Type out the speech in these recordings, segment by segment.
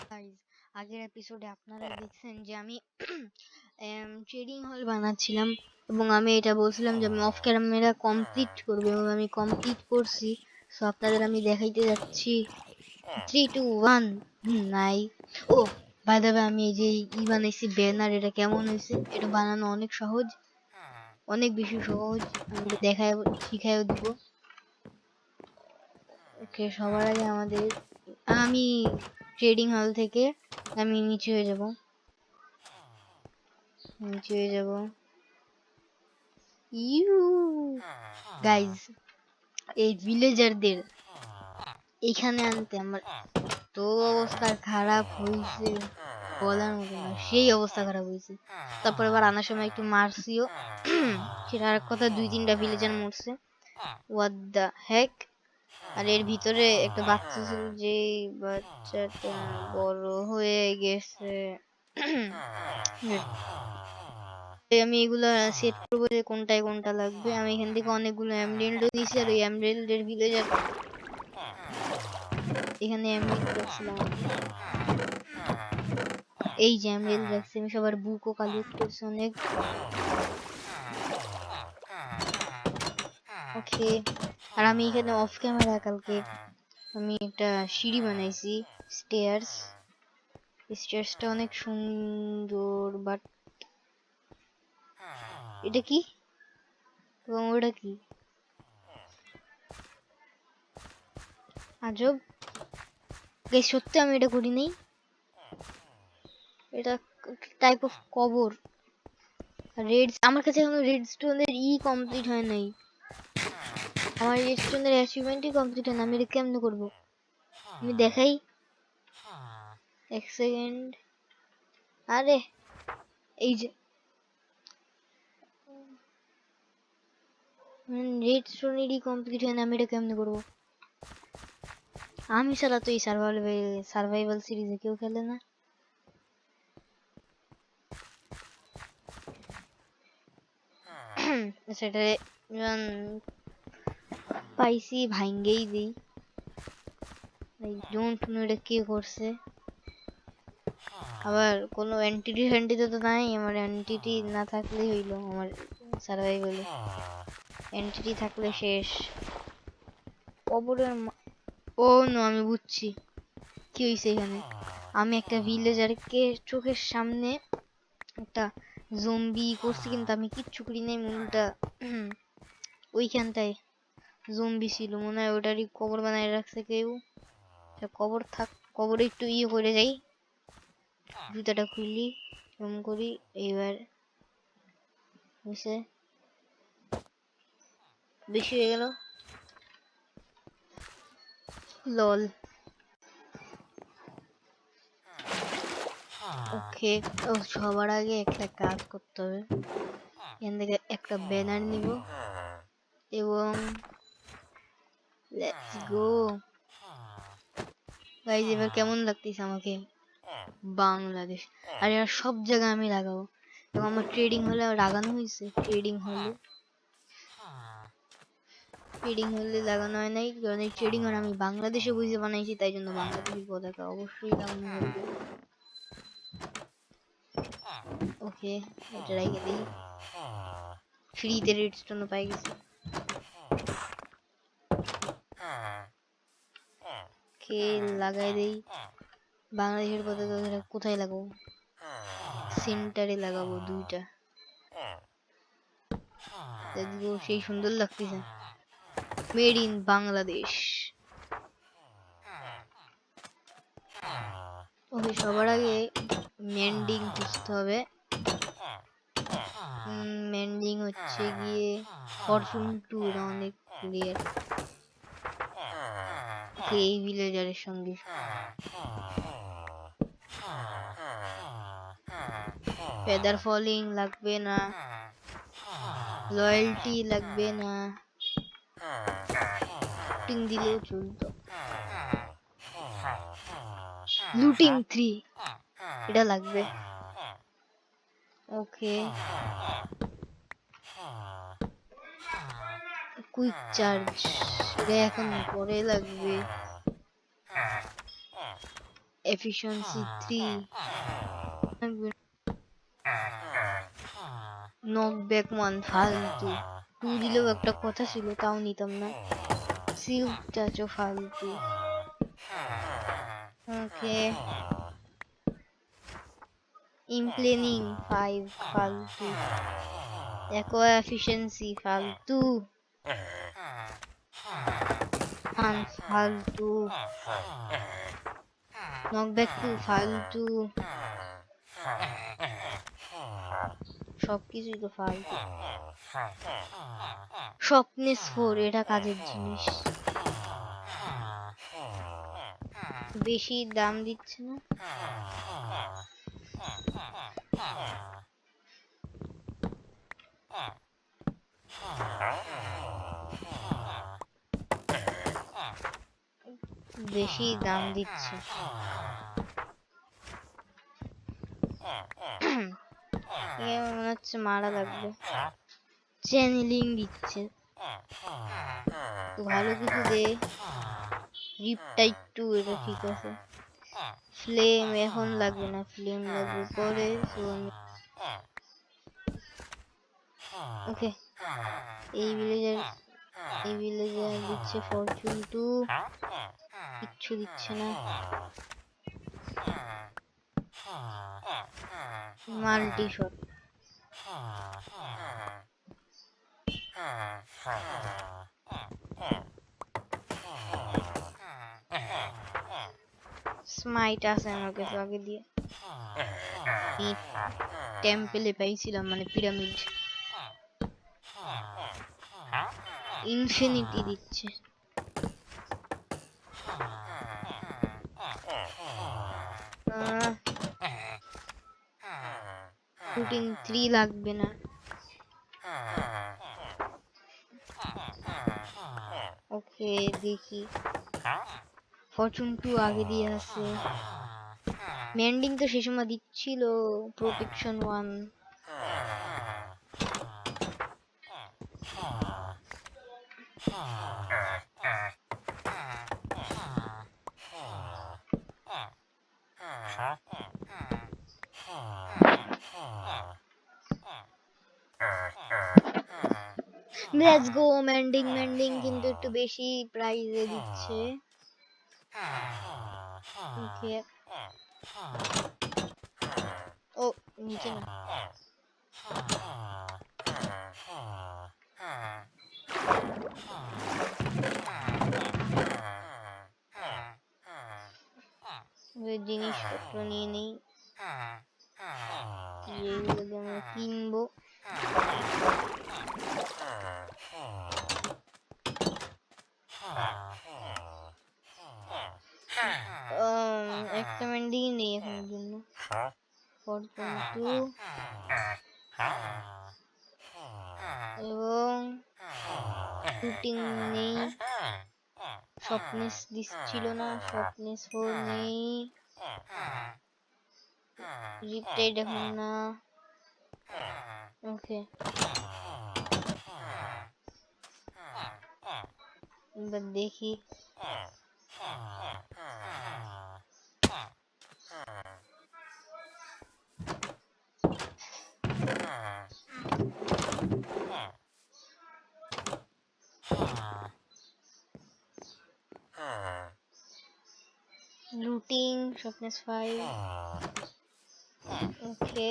Guys, আগের এপিসোডে আপনারা দেখছেন যে আমি ট্রেডিং হল বানাচ্ছিলাম এবং আমি এটা বলছিলাম যে আমি অফ ক্যামেরা কমপ্লিট করবো এবং আমি কমপ্লিট করছি। সো আপনাদের আমি দেখাইতে যাচ্ছি। 3 2 1 নাই। ও বাই দ্য ওয়ে, আমি এই যে বানাইছি ব্যানার, এটা কেমন হয়েছে? এটা বানানো অনেক সহজ, অনেক বেশি সহজ। আমি এটা দেখায় শিখাইও দিব। ওকে, সবার আগে আমি ট্রেডিং হল থেকে আমি নিচে হয়ে যাব। গাইজ, এই ভিলেজারদের এখানে আনতে আমার তো অবস্থা খারাপ হয়েছে, বলার মতো না, সেই অবস্থা খারাপ হয়েছে। তারপর এবার আনার সময় একটু মারছিও সেটা আর কথা, 2-3টা ভিলেজার মরছে। হোয়াট দ্য হেক! আর এর ভিতরে একটা বাচ্চা ছিল, যে বাচ্চাটা বড় হয়ে গেছে। আমি এগুলা সেট করবো যে কোনটায় কোনটা লাগবে। আমি এখান থেকে অনেকগুলো এমরাল্ড নিয়েছি, আর ওই এমরাল্ডের ভিলেজার এখানে এমরাল্ড রাখছিলাম। এই যে এমরাল্ড রাখছি আমি, সবার বুকও কালেক্ট করছি অনেক। ওকে, আর আমি এখানে অফ ক্যামেরা কালকে আমি একটা সিঁড়ি বানাইছি, স্টেয়ার্সটা অনেক সুন্দর। বাট এটা কি এবং ওটা কি আজব! গাইস, সত্যি আমি এটা করি নাই। এটা টাইপ অফ কবর। আমার কাছে এখনো রেডস্টোনের কমপ্লিট হয় নাই। আমার রেডস্টোনের অ্যাচিভমেন্টই কমপ্লিট হয় না। আমি এটা কেমনে করবো? আমি দেখাই, এক সেকেন্ড। আরে এই যে রেডস্টোনেরই কমপ্লিট হয় না, আমি এটা কেমনে করবো? আমি ছাড়া তো এই সার্ভাইভাল সিরিজে কেউ খেলে না। সেটা পাইছি, ভাঙ্গেই দিই। আই ডোন্ট নো এটা কে করছে। আবার কোনো এন্টিটি তো নাই। আমার এন্টিটি না থাকলেই হইলো আমার সার্ভাইভালে। এন্টিটি থাকলে শেষ। কবরের ও নো, আমি বুঝছি কি হইছে এখানে। আমি একটা ভিলেজারকে চোখের সামনে একটা জম্বি করছি, কিন্তু আমি কিচ্ছু করি নাই। মনটা ওইখানটায় জম্বি ছিল মনে হয়, ওটারই কবর বানায় রাখছে কেউ। কবর থাক, কবরে একটু করে যাই, জুতাটা খুললি এরকম করি। এইবার বেশি হয়ে গেল, লল। ওকে, ও সবার আগে একটা কাজ করতে হবে। এখান থেকে একটা ব্যানার নিব এবং লেটস গো। গাইজ, এবার কেমন লাগতেছে আমাকে? বাংলাদেশ। আর এর সব জায়গায় আমি লাগাবো। এবং আমার ট্রেডিং হলে লাগানো হয়েছে, ট্রেডিং হলে লাগানো হয় নাই, কারণ এই ট্রেডিং হল আমি বাংলাদেশে বুঝে বানাইছি, তাই জন্য বাংলাদেশের পতাকা অবশ্যই লাগানো হবে। ওকে, এটা রেখে দিই। ফ্রিতে রেডস্টোন পাই গেছি। কে লাগাই দেই বাংলাদেশের পতাকা। কোথায় লাগাবো? সেন্টারে লাগাবো, 2টা। দেখবো সেই সুন্দর লাগতেছে, মেড ইন বাংলাদেশ। ওকে, সবার আগে মেন্ডিং খুঁজতে হবে। মেন্ডিং হচ্ছে গিয়ে ফরচুন 2, এটা অনেক রেয়ার। এই ভিলেজারের সঙ্গে ফেদার ফলিং লাগবে না, লয়্যালটি লাগবে না, লুটিং দিলেও চলতো। লুটিং 3 এটা লাগবে। ওকে, কুইক চার্জ এটা এখন পরে লাগবে। এফিসিয়েন্সি 3, নকব্যাক 1 ফালতু, 2 দিলেও একটা কথা ছিল, তাও নিতাম না। সিল্ক টাচও ফালতু। ওকে, ইমপ্লেনিং 5 ফালতু, অ্যাকোয়া এফিসিয়েন্সি ফালতু, ফালতু, নকব্যাক 2 ফালতু, সবকিছুই তো ফালতু। স্বপ্নেস 4 এটা কাজের জিনিস, বেশি দাম দিচ্ছে না। বেশি দাম দিচ্ছে। মনে হচ্ছে মারা লাগবে। চ্যানেলিং দিচ্ছে, তো ভালো কিছু দে। রিপটাইড 2 এটা ঠিক আছে। ফ্লেম এখন লাগবে না, ফ্লেম লাগবে পরে। ওকে, এই ভিলেজার দিচ্ছে ফরচুন 2, কিচ্ছু দিচ্ছে না। মাল্টি শট, স্মাইট আছে আমার কাছে আগে দিয়ে, টেম্পেলে পাইছিলাম, মানে পিরামিড। ইনফিনিটি দিচ্ছে, শুটিং 3 লাগবে না। ওকে দেখি, ফরচুন 2 আগে দিয়ে আছে। মেন্ডিং তো সে সময় দিচ্ছিল, প্রোটেকশন 1। লেটস গো, মেন্ডিং কিন্তু একটু বেশি প্রাইসে দিচ্ছে। ওকে, ও নিচে না, জিনিসপত্র নিয়ে নেই যেগুলো আমরা কিনবো। একটা মেন্ডিং নেই এখনের জন্য। ফরচুন 2 এবং শুটিং নেই। স্বপ্নেস দিচ্ছিল না, স্বপ্নেস 4 নেই। রিপটাইড এখন না। ওকে, এবার দেখি। Looting sharpness 5। ওকে,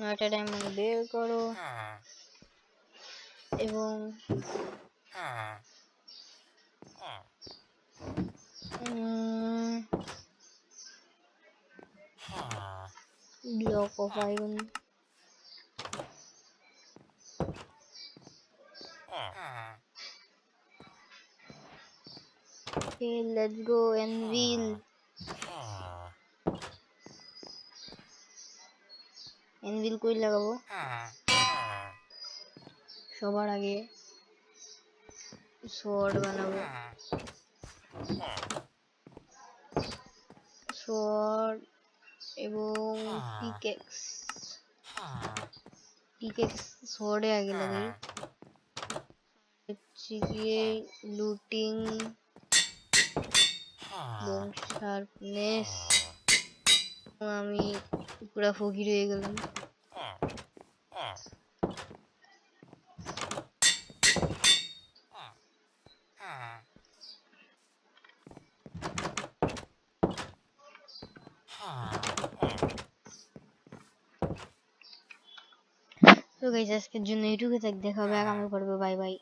9টা ডায়মন্ড বের করো এবং block of iron. Okay, let's go anvil. anvil কই লাগাবো? সবার আগে sword বানাবো। sword এবং pickaxe sword এ আগে লাগাই। হচ্ছে গিয়ে লুটিং এবং শার্পনেস, আমি পুরা ফকির হয়ে গেলাম। তো গাইস আজকের জন্য এইটুকু থাক, দেখা হবে আগামী পর্বে। Bye bye.